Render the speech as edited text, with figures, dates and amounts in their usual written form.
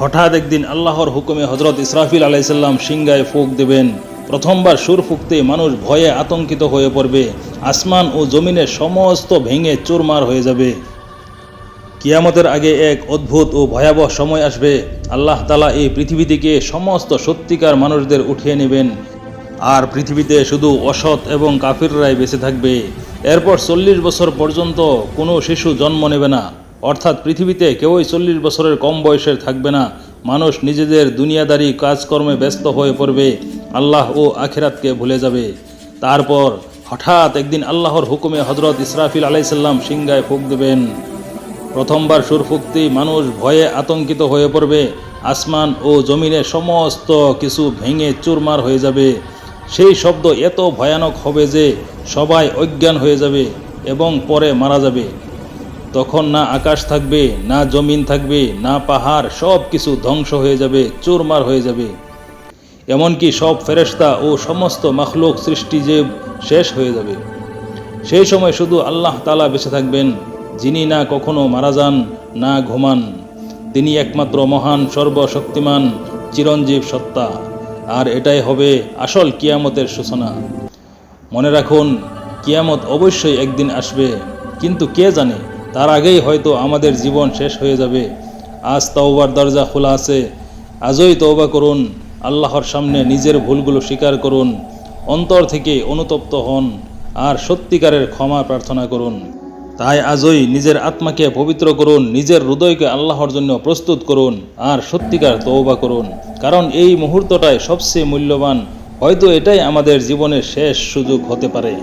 হঠাৎ একদিন আল্লাহর হুকুমে হজরত ইসরাফিল আলাইসাল্লাম সিংহায় ফুঁক দেবেন। প্রথমবার সুর ফুঁকতে মানুষ ভয়ে আতঙ্কিত হয়ে পড়বে। আসমান ও জমিনের সমস্ত ভেঙে চুরমার হয়ে যাবে। কিয়ামতের আগে এক অদ্ভুত ও ভয়াবহ সময় আসবে। আল্লাহ তাআলা এই পৃথিবী থেকে সমস্ত সত্যিকার মানুষদের উঠিয়ে নেবেন, আর পৃথিবীতে শুধু অসৎ এবং কাফিররাই বেঁচে থাকবে। এরপর 40 বছর পর্যন্ত কোনো শিশু জন্ম নেবে না, অর্থাৎ পৃথিবীতে কেউই 40 বছরের কম বয়সের থাকবে না। মানুষ নিজেদের দুনিয়াদারি কাজকর্মে ব্যস্ত হয়ে পড়বে, আল্লাহ ও আখিরাতকে ভুলে যাবে। তারপর হঠাৎ একদিন আল্লাহর হুকুমে হজরত ইসরাফিল আলাইসাল্লাম সিংহায় ফুঁক দেবেন। প্রথমবার সুর ফুঁকতেই মানুষ ভয়ে আতঙ্কিত হয়ে পড়বে। আসমান ও জমিনের সমস্ত কিছু ভেঙে চুরমার হয়ে যাবে। সেই শব্দ এত ভয়ানক হবে যে সবাই অজ্ঞান হয়ে যাবে এবং পরে মারা যাবে। তখন না আকাশ থাকবে, না জমিন থাকবে, না পাহাড়, সব কিছু ধ্বংস হয়ে যাবে, চুরমার হয়ে যাবে। এমনকি সব ফেরেশতা ও সমস্ত মাখলুক সৃষ্টি যে শেষ হয়ে যাবে। সেই সময় শুধু আল্লাহ তাআলা বেঁচে থাকবেন, যিনি না কখনো মারা যান, না ঘুমান। তিনি একমাত্র মহান, সর্বশক্তিমান, চিরঞ্জীব সত্তা। আর এটাই হবে আসল কিয়ামতের সূচনা। মনে রাখুন, কিয়ামত অবশ্যই একদিন আসবে, কিন্তু কে জানে তার আগেই হয়তো আমাদের জীবন শেষ হয়ে যাবে। আজ তওবার দরজা খোলা আছে, আজই তওবা করুন। আল্লাহর সামনে নিজের ভুলগুলো স্বীকার করুন, অন্তর থেকে অনুতপ্ত হন আর সত্যিকারের ক্ষমা প্রার্থনা করুন। তাই আজই নিজের আত্মাকে পবিত্র করুন, নিজের হৃদয়কে আল্লাহর জন্য প্রস্তুত করুন আর সত্যিকার তওবা করুন। কারণ এই মুহূর্তটাই সবচেয়ে মূল্যবান। হয়তো এটাই আমাদের জীবনের শেষ সুযোগ হতে পারে।